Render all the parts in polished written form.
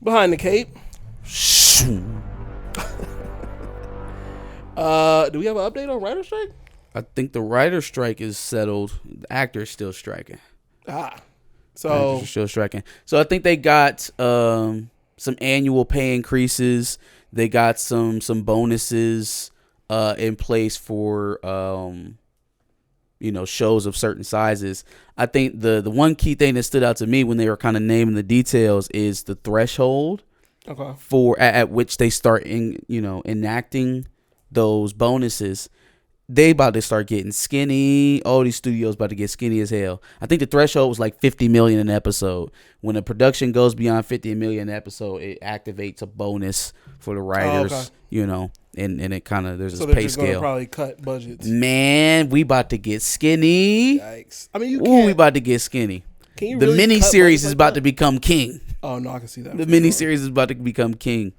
Behind the cape. Do we have an update on writer strike? I think the writer strike is settled. The actor's still striking. So Still striking. So I think they got some annual pay increases. They got some bonuses in place for shows of certain sizes. I think the one key thing that stood out to me when they were kind of naming the details is the threshold for at which they start enacting those bonuses. They about to start getting skinny. All these studios about to get skinny as hell. I think the threshold was like $50 million an episode. When a production goes beyond $50 million an episode, it activates a bonus for the writers. And it kind of there's a pay scale. So they're going to probably cut budgets. Man, we about to get skinny. Yikes! I mean, we about to get skinny. Can you the really mini series is about to become king. Oh no, I can see that. The mini series is about to become king.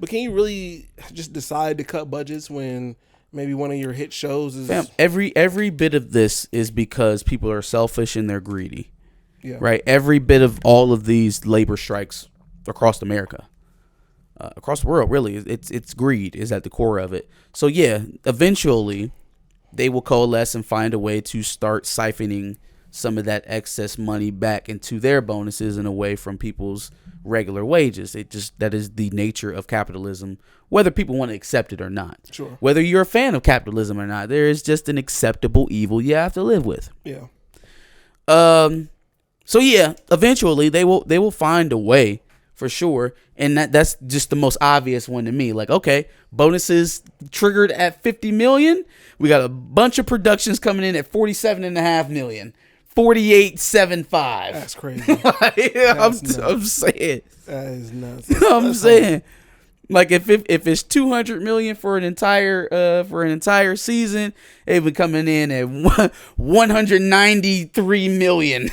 But can you really just decide to cut budgets when maybe one of your hit shows is... Fam, every bit of this is because people are selfish and they're greedy. Yeah. Right? Every bit of all of these labor strikes across America, across the world, really, it's greed is at the core of it. So yeah, eventually they will coalesce and find a way to start siphoning some of that excess money back into their bonuses and away from people's regular wages. That is the nature of capitalism, whether people want to accept it or not. Sure. Whether you're a fan of capitalism or not, there is just an acceptable evil you have to live with. Yeah. So yeah, eventually they will find a way for sure, and that's just the most obvious one to me. Like, okay, bonuses triggered at 50 million. We got a bunch of productions coming in at 47.5 million. 48.75. That's crazy. I'm saying. That is nuts. I'm saying. Like if it's 200 million for an entire season, they've been coming in at 193 million.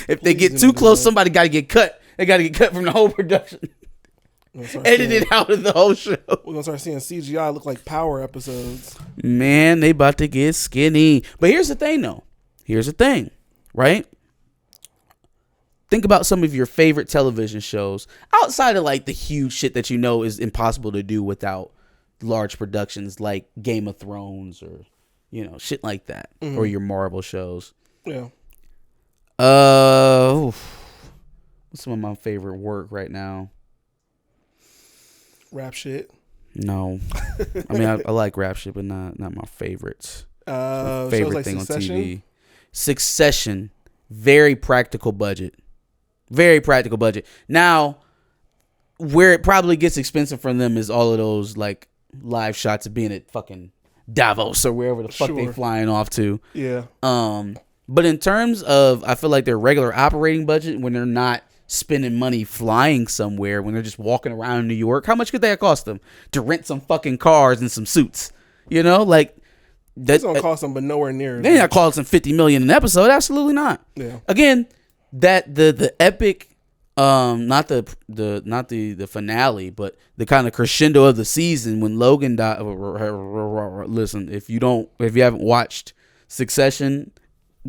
If they get too close, somebody got to get cut. They got to get cut from the whole production. Edited out of the whole show. We're gonna start seeing CGI look like Power episodes. Man, they about to get skinny. But here's the thing, though. Here's the thing, right? Think about some of your favorite television shows outside of like the huge shit that is impossible to do without large productions like Game of Thrones or shit like that, or your Marvel shows. Yeah. What's some of my favorite work right now? Rap shit. No, I mean I like rap shit, but not my favorites. My favorite like thing Succession? on TV. Succession, very practical budget. Very practical budget. Now, where it probably gets expensive for them is all of those like live shots of being at fucking Davos or wherever the fuck they flying off to. Yeah. But in terms of, I feel like their regular operating budget when they're not spending money flying somewhere, when they're just walking around New York, how much could that cost them to rent some fucking cars and some suits? Like that's gonna cost them, but nowhere near. They're not costing $50 million an episode. Absolutely not. Yeah. Again, that the epic, not the finale, but the kind of crescendo of the season when Logan died. Listen, if you haven't watched Succession,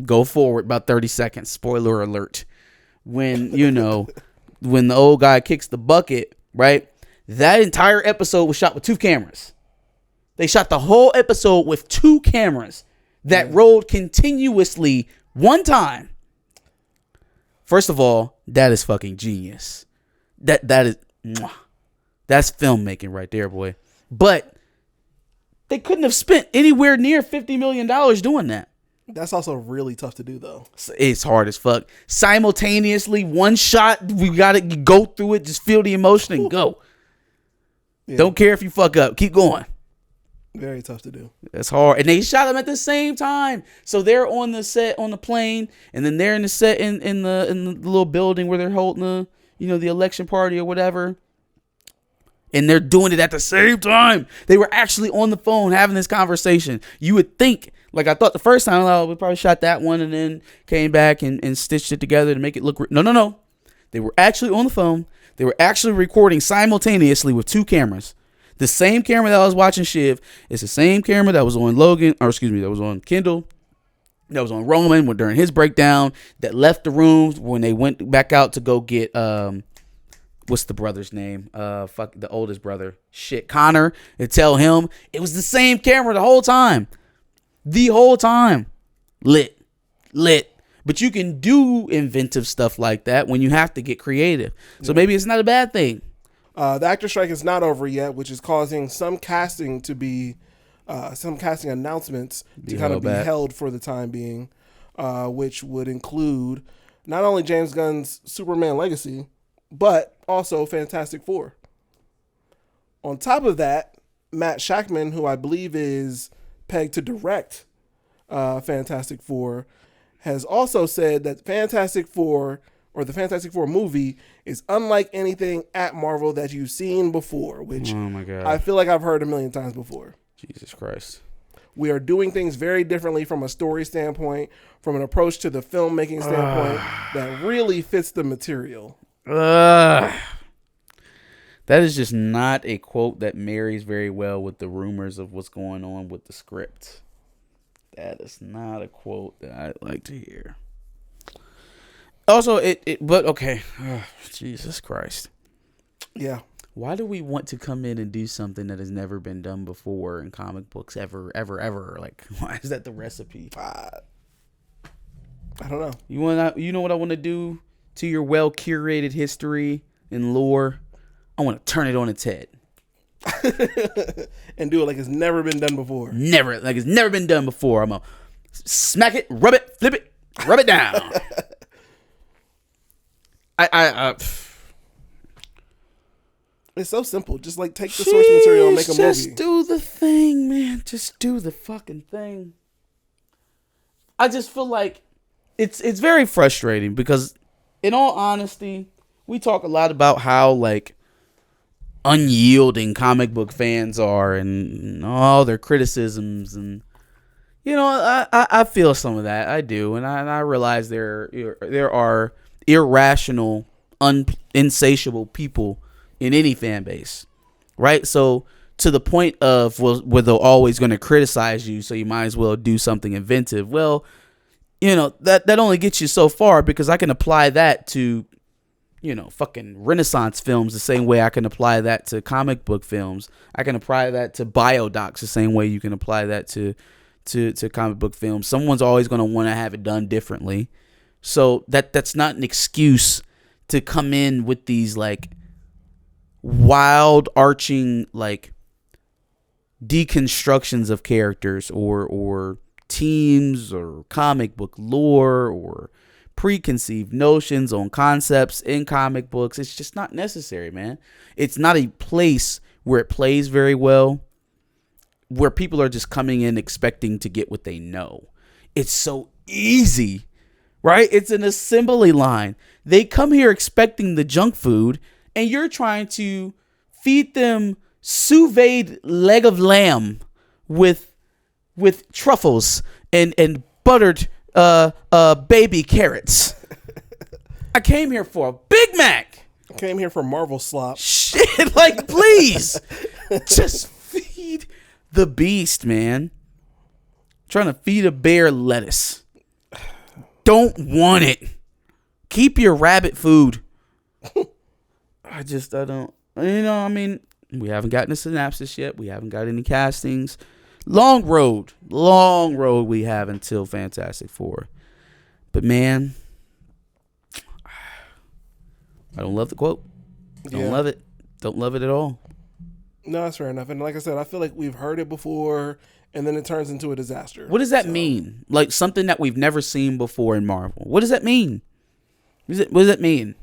go forward about 30 seconds. Spoiler alert. When when the old guy kicks the bucket, right? That entire episode was shot with 2 cameras. They shot the whole episode with 2 cameras that rolled continuously one time. First of all, that is fucking genius. That's filmmaking right there, boy. But they couldn't have spent anywhere near $50 million doing that. That's also really tough to do, though. It's hard as fuck. Simultaneously, one shot, we gotta go through it, just feel the emotion and go. Yeah. Don't care if you fuck up. Keep going. Very tough to do. That's hard. And they shot them at the same time. So they're on the set on the plane, and then they're in the set in the little building where they're holding the election party or whatever. And they're doing it at the same time. They were actually on the phone having this conversation. You would think, like I thought the first time, we probably shot that one and then came back and stitched it together to make it look. No. They were actually on the phone. They were actually recording simultaneously with 2 cameras. The same camera that I was watching Shiv is the same camera that was on that was on Kindle. that was on Roman during his breakdown, that left the rooms when they went back out to go get what's the brother's name? Fuck, the oldest brother. Shit, Connor. And tell him it was the same camera the whole time. The whole time. Lit. But you can do inventive stuff like that when you have to get creative. So maybe it's not a bad thing. The actor strike is not over yet, which is causing some casting to be, some casting announcements to kind of be held for the time being, which would include not only James Gunn's Superman Legacy, but also Fantastic Four. On top of that, Matt Shakman, who I believe is pegged to direct Fantastic Four, has also said that Fantastic Four, or the Fantastic Four movie, is unlike anything at Marvel that you've seen before, which oh my God, I feel like I've heard a million times before. Jesus Christ. We are doing things very differently from a story standpoint, from an approach to the filmmaking standpoint that really fits the material. That is just not a quote that marries very well with the rumors of what's going on with the script. That is not a quote that I'd like to hear. Also, but okay. Jesus Christ. Yeah. Why do we want to come in and do something that has never been done before in comic books ever? Like, why is that the recipe? I don't know. You know what I want to do to your well-curated history and lore? I want to turn it on its head. And do it like it's never been done before. Like it's never been done before. I'm going to smack it, rub it, flip it, rub it down. It's so simple. Just like take the source material and make a movie. Just do the thing, man. Just do the fucking thing. I just feel like it's very frustrating because, in all honesty, we talk a lot about how like unyielding comic book fans are and all their criticisms, and you know, I feel some of that. I do, and I realize there are irrational, insatiable people in any fan base, right? So to the point of where they're always going to criticize you, so you might as well do something inventive. Well, you know, that only gets you so far, because I can apply that to, you know, fucking Renaissance films the same way I can apply that to comic book films. I can apply that to biodocs the same way you can apply that to comic book films. Someone's always going to want to have it done differently. So that's not an excuse to come in with these like wild arching like deconstructions of characters or teams or comic book lore or preconceived notions on concepts in comic books. It's just not necessary, man. It's not a place where it plays very well, where people are just coming in expecting to get what they know. It's so easy, right? It's an assembly line. They come here expecting the junk food, and you're trying to feed them sous vide leg of lamb with truffles and buttered baby carrots. I came here for a Big Mac. I came here for Marvel slop. Shit, like, please. Just feed the beast, man. Trying to feed a bear lettuce. Don't want it. Keep your rabbit food. I don't, you know, I mean, we haven't gotten a synopsis yet. We haven't got any castings. Long road we have until Fantastic Four. But man, I don't love the quote. Don't love it. Don't love it at all. No, that's fair enough. And like I said, I feel like we've heard it before, and then it turns into a disaster. What does that mean? Like something that we've never seen before in Marvel. What does that mean? What does that mean?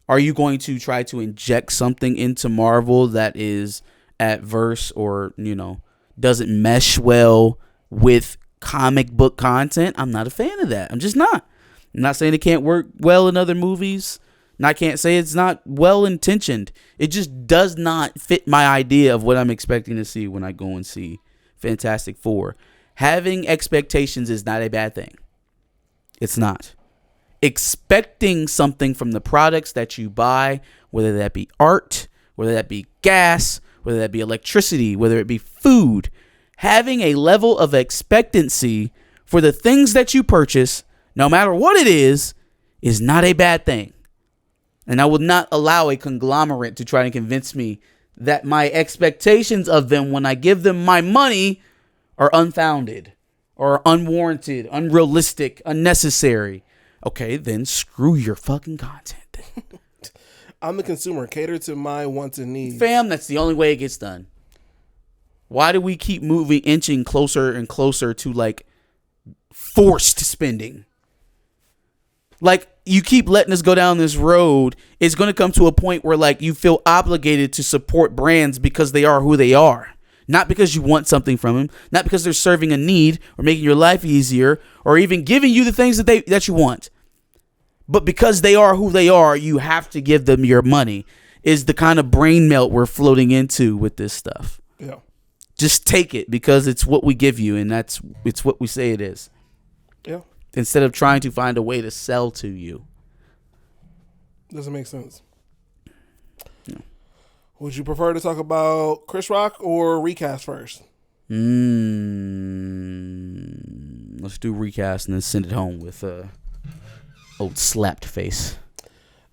Are you going to try to inject something into Marvel that is adverse or, you know, doesn't mesh well with comic book content? I'm not a fan of that. I'm just not. I'm not saying it can't work well in other movies. And I can't say it's not well intentioned. It just does not fit my idea of what I'm expecting to see when I go and see Fantastic Four. Having expectations is not a bad thing. It's not. Expecting something from the products that you buy, whether that be art, whether that be gas, whether that be electricity, whether it be food, having a level of expectancy for the things that you purchase, no matter what it is not a bad thing. And I will not allow a conglomerate to try and convince me that my expectations of them when I give them my money are unfounded or unwarranted, unrealistic, unnecessary. Okay, then screw your fucking content. I'm the consumer. Cater to my wants and needs. Fam, that's the only way it gets done. Why do we keep inching closer and closer to like forced spending? Like, you keep letting us go down this road. It's going to come to a point where like you feel obligated to support brands because they are who they are. Not because you want something from them. Not because they're serving a need or making your life easier or even giving you the things that you want. But because they are who they are, you have to give them your money. Is the kind of brain melt we're floating into with this stuff. Yeah. Just take it because it's what we give you, and it's what we say it is. Yeah. Instead of trying to find a way to sell to you. Doesn't make sense. No. Would you prefer to talk about Chris Rock or recast first? Let's do recast and then send it home with old slapped face.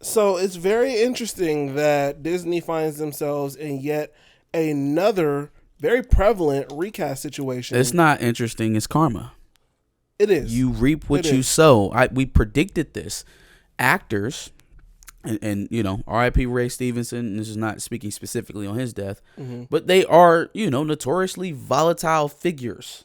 So it's very interesting that Disney finds themselves in yet another very prevalent recast situation. It's not interesting. It's karma. It is. You reap what you sow. We predicted this. Actors, and you know, R.I.P. Ray Stevenson. This is not speaking specifically on his death, but they are, you know, notoriously volatile figures.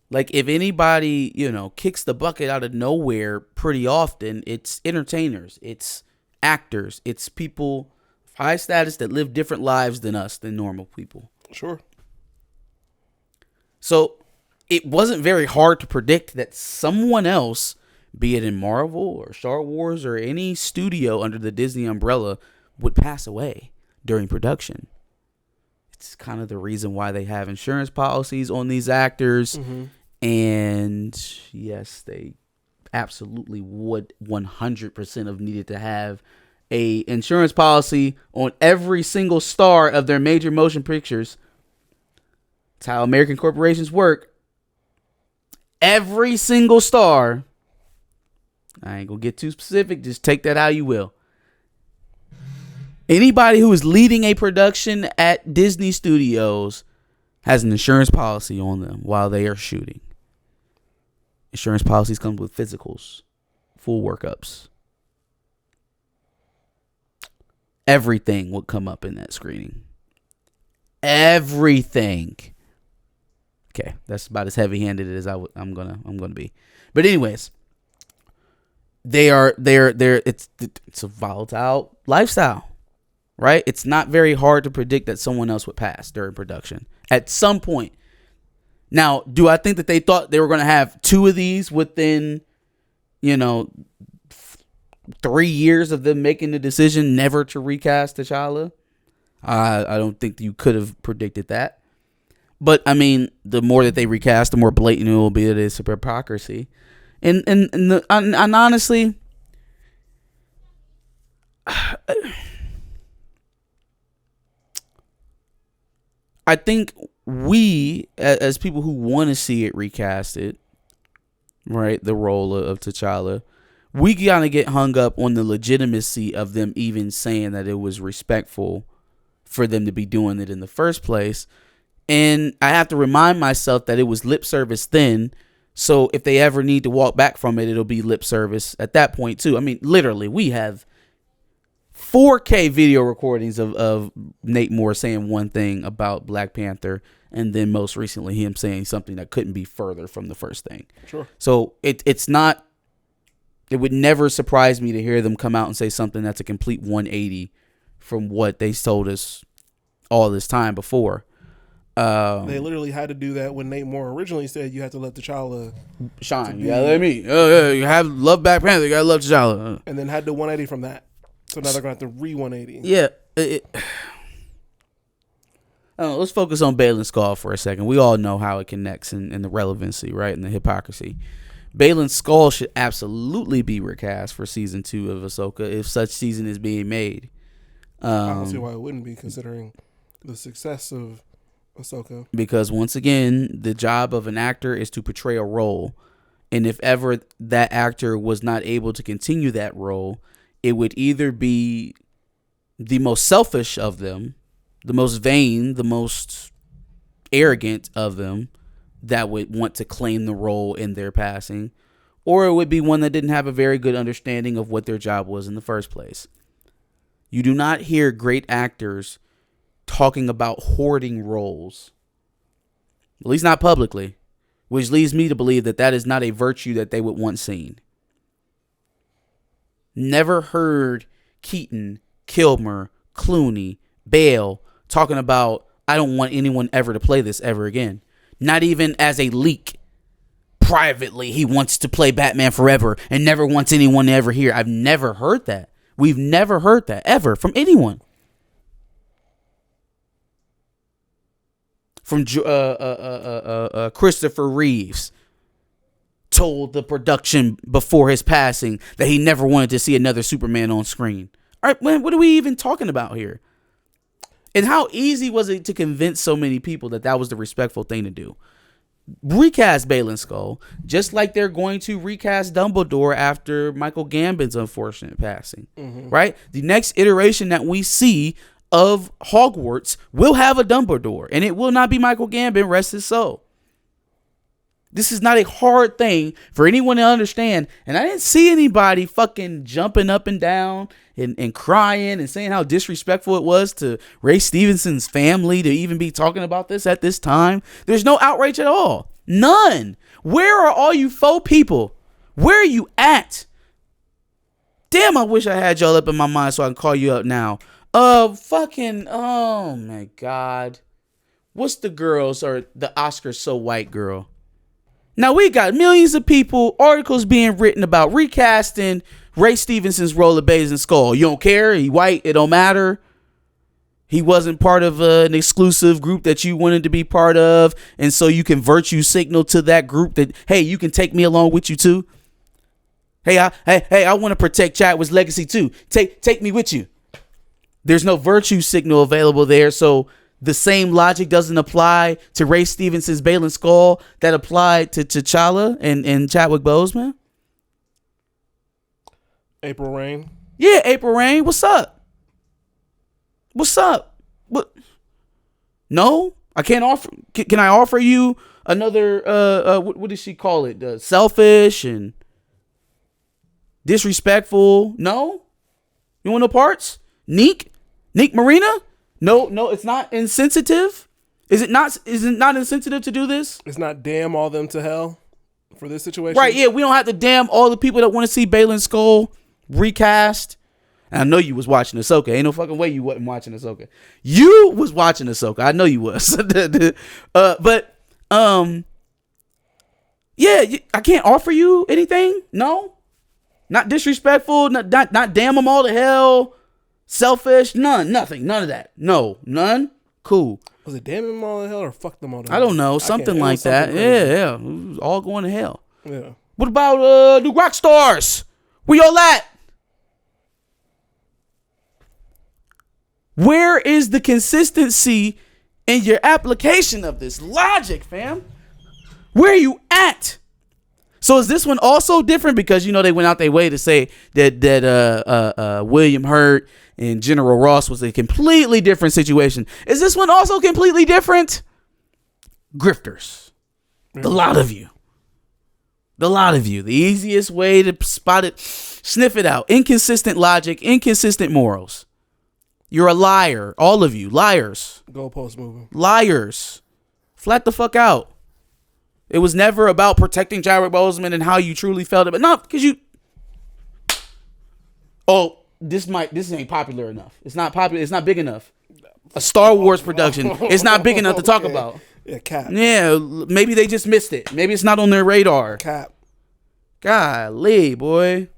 Like, if anybody, you know, kicks the bucket out of nowhere pretty often, it's entertainers, it's actors, it's people of high status that live different lives than us, than normal people. Sure. So it wasn't very hard to predict that someone else, be it in Marvel or Star Wars or any studio under the Disney umbrella, would pass away during production. It's kind of the reason why they have insurance policies on these actors. And yes, they absolutely would 100% have needed to have a insurance policy on every single star of their major motion pictures. It's how American corporations work. Every single star. I ain't gonna get too specific. Just take that how you will. Anybody who is leading a production at Disney Studios has an insurance policy on them while they are shooting. Insurance policies come with physicals, full workups. Everything would come up in that screening. Everything. Okay, that's about as heavy-handed as I'm gonna be. But anyways, it's a volatile lifestyle, right? It's not very hard to predict that someone else would pass during production at some point. Now, do I think that they thought they were going to have two of these within, 3 years of them making the decision never to recast T'Challa? I don't think you could have predicted that. But I mean, the more that they recast, the more blatant it will be that it's a hypocrisy. And honestly, I think we, as people who want to see it recasted, right, the role of T'Challa, we gotta get hung up on the legitimacy of them even saying that it was respectful for them to be doing it in the first place. And I have to remind myself that it was lip service then. So if they ever need to walk back from it, it'll be lip service at that point too. I mean, literally, we have 4K video recordings of Nate Moore saying one thing about Black Panther, and then most recently him saying something that couldn't be further from the first thing. Sure. So it would never surprise me to hear them come out and say something that's a complete 180 from what they told us all this time before. They literally had to do that when Nate Moore originally said you have to let T'Challa shine. You gotta let me. You have love Black Panther. You gotta love T'Challa. And then had to 180 from that. So now they're going to have to re-180. Yeah. I don't know, let's focus on Baylan Skoll for a second. We all know how it connects and the relevancy, right, and the hypocrisy. Baylan Skoll should absolutely be recast for season 2 of Ahsoka if such season is being made. I don't see why it wouldn't be, considering the success of Ahsoka. Because once again, the job of an actor is to portray a role. And if ever that actor was not able to continue that role, it would either be the most selfish of them, the most vain, the most arrogant of them that would want to claim the role in their passing, or it would be one that didn't have a very good understanding of what their job was in the first place. You do not hear great actors talking about hoarding roles, at least not publicly, which leads me to believe that that is not a virtue that they would want seen. Never heard Keaton, Kilmer, Clooney, Bale talking about, I don't want anyone ever to play this ever again. Not even as a leak. Privately, he wants to play Batman forever and never wants anyone to ever hear. I've never heard that. We've never heard that ever from anyone. From Christopher Reeves told the production before his passing that he never wanted to see another Superman on screen. All right, man, what are we even talking about here? And how easy was it to convince so many people that that was the respectful thing to do? Recast Baylan Skoll, just like they're going to recast Dumbledore after Michael Gambon's unfortunate passing, right? The next iteration that we see of Hogwarts will have a Dumbledore, and it will not be Michael Gambon, rest his soul. This is not a hard thing for anyone to understand, and I didn't see anybody fucking jumping up and down and crying and saying how disrespectful it was to Ray Stevenson's family to even be talking about this at this time. There's no outrage at all. None. Where are all you faux people? Where are you at? Damn, I wish I had y'all up in my mind so I can call you up now. Oh my God. What's the girls or the Oscar So White girl? Now we got millions of people, articles being written about recasting Ray Stevenson's role of Baylan Skoll. You don't care? He white? It don't matter? He wasn't part of an exclusive group that you wanted to be part of, and so you can virtue signal to that group that, hey, you can take me along with you too. Hey, I want to protect Chadwick's legacy too. Take me with you. There's no virtue signal available there, so the same logic doesn't apply to Ray Stevenson's Baylan Skoll that applied to T'Challa and Chadwick Boseman. April Rain. Yeah, April Rain. What's up? What's up? What? No, I can't offer. Can I offer you another? What does she call it? Selfish and disrespectful. No, you want no parts? Neek Marina. No, it's not insensitive. Is it not insensitive to do this? It's not damn all them to hell for this situation. Right, yeah, we don't have to damn all the people that want to see Baylan Skoll recast. And I know you was watching Ahsoka. Ain't no fucking way you wasn't watching Ahsoka. You was watching Ahsoka. I know you was. Yeah, I can't offer you anything. No, not disrespectful. Not damn them all to hell. Selfish, nothing, none of that. No, none. Cool. Was it damn them all to hell or fuck them all to hell? I don't know, something like that. Yeah, it was all going to hell. Yeah. What about the rock stars? Where y'all at? Where is the consistency in your application of this logic, fam? Where are you at? So is this one also different because, they went out their way to say that William Hurt and General Ross was a completely different situation. Is this one also completely different? Grifters. The lot of you. The easiest way to spot it, sniff it out. Inconsistent logic, inconsistent morals. You're a liar. All of you. Liars. Goalpost moving. Liars. Flat the fuck out. It was never about protecting Chadwick Boseman and how you truly felt it. But no, because you... Oh, this ain't popular enough. It's not popular. It's not big enough. A Star Wars production. It's not big enough to talk about. Yeah, cap. Yeah, maybe they just missed it. Maybe it's not on their radar. Cap. Golly, boy.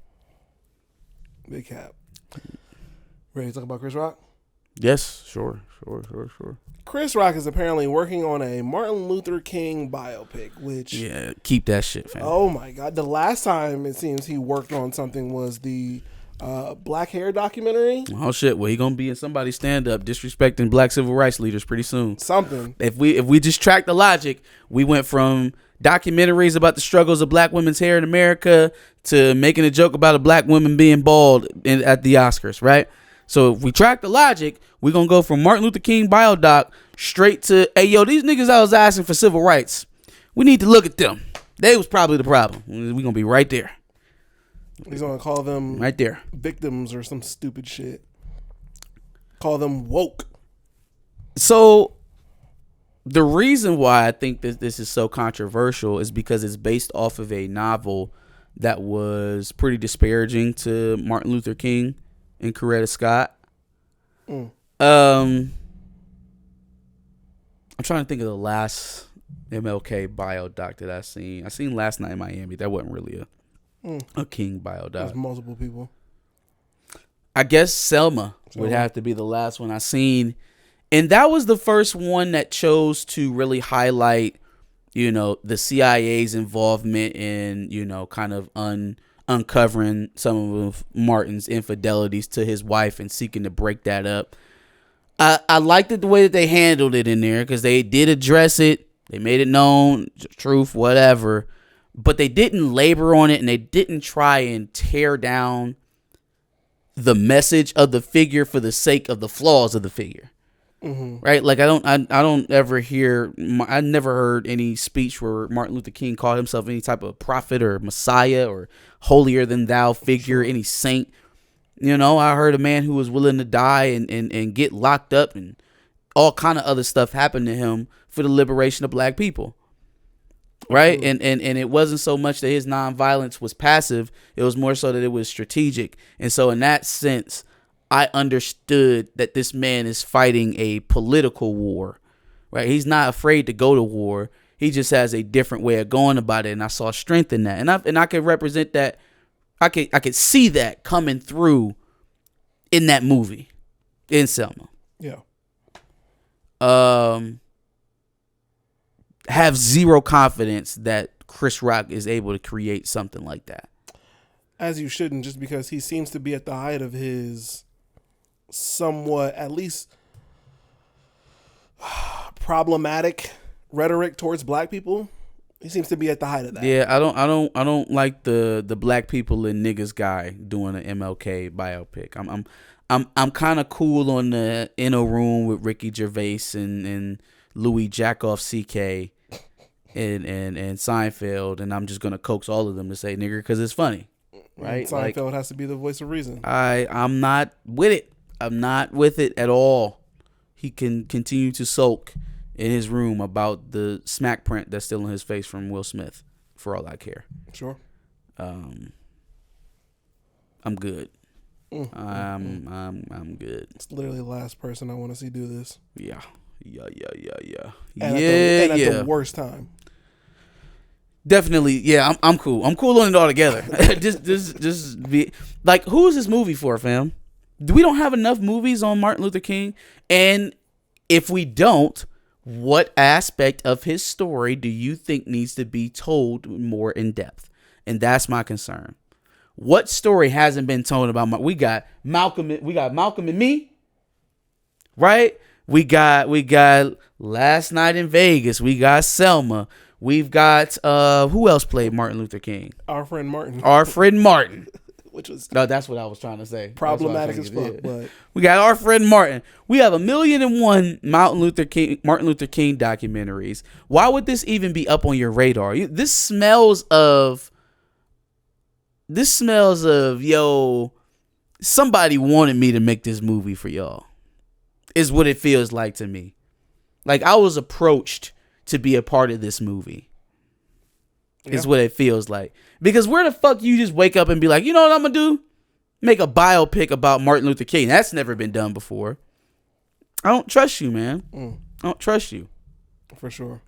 Big cap. Ready to talk about Chris Rock? Yes, sure. Chris Rock is apparently working on a Martin Luther King biopic, which... Yeah, keep that shit, fam. Oh, my God. The last time, it seems, he worked on something was the Black hair documentary. Oh shit! Well, he gonna be in somebody's stand up disrespecting black civil rights leaders pretty soon. Something. If we just track the logic, we went from documentaries about the struggles of black women's hair in America to making a joke about a black woman being bald at the Oscars, right? So if we track the logic, we gonna go from Martin Luther King biodoc straight to, hey yo, these niggas I was asking for civil rights. We need to look at them. They was probably the problem. We gonna be right there. He's gonna call them right there victims or some stupid shit. Call them woke. So the reason why I think that this is so controversial is because it's based off of a novel that was pretty disparaging to Martin Luther King and Coretta Scott. I'm trying to think of the last MLK biodoc that I seen. I seen Last Night in Miami. That wasn't really a King biodoc. There's multiple people. I guess Selma would have to be the last one I seen. And that was the first one that chose to really highlight, the CIA's involvement in, kind of uncovering some of Martin's infidelities to his wife and seeking to break that up. I liked it the way that they handled it in there because they did address it. They made it known, truth, whatever. But they didn't labor on it and they didn't try and tear down the message of the figure for the sake of the flaws of the figure. Mm-hmm. Right? Like I don't ever hear, I never heard any speech where Martin Luther King called himself any type of prophet or messiah or holier than thou figure, any saint. I heard a man who was willing to die and get locked up and all kind of other stuff happened to him for the liberation of black people. Right. And it wasn't so much that his nonviolence was passive. It was more so that it was strategic. And so in that sense, I understood that this man is fighting a political war. Right. He's not afraid to go to war. He just has a different way of going about it. And I saw strength in that. And I could represent that. I could see that coming through in that movie in Selma. Yeah. Have zero confidence that Chris Rock is able to create something like that. As you shouldn't, just because he seems to be at the height of his somewhat, at least, problematic rhetoric towards black people. He seems to be at the height of that. Yeah, I don't like the black people and niggas guy doing an MLK biopic. I'm kind of cool on the In a Room with Ricky Gervais and Louis Jackoff CK and Seinfeld, and I'm just gonna coax all of them to say nigger because it's funny, right? Seinfeld has to be the voice of reason. I'm not with it. I'm not with it at all. He can continue to sulk in his room about the smack print that's still on his face from Will Smith, for all I care. Sure. I'm good. I'm good. It's literally the last person I want to see do this. Yeah. And at the worst time. Definitely, yeah. I'm cool. I'm cool on it all together. just be like, who is this movie for, fam? We don't have enough movies on Martin Luther King, and if we don't, what aspect of his story do you think needs to be told more in depth? And that's my concern. What story hasn't been told about we got Malcolm and Me, right? We got Last Night in Vegas. We got Selma. We've got who else played Martin Luther King? Our friend Martin. Which was that's what I was trying to say. Problematic as fuck. But we got Our Friend Martin. We have 1,000,001 Martin Luther King documentaries. Why would this even be up on your radar? This smells of yo. Somebody wanted me to make this movie for y'all. Is what it feels like to me. Like I was approached to be a part of this movie. Is what it feels like. Because where the fuck you just wake up and be like, you know what I'm gonna do? Make a biopic about Martin Luther King. That's never been done before. I don't trust you, man. I don't trust you. For sure.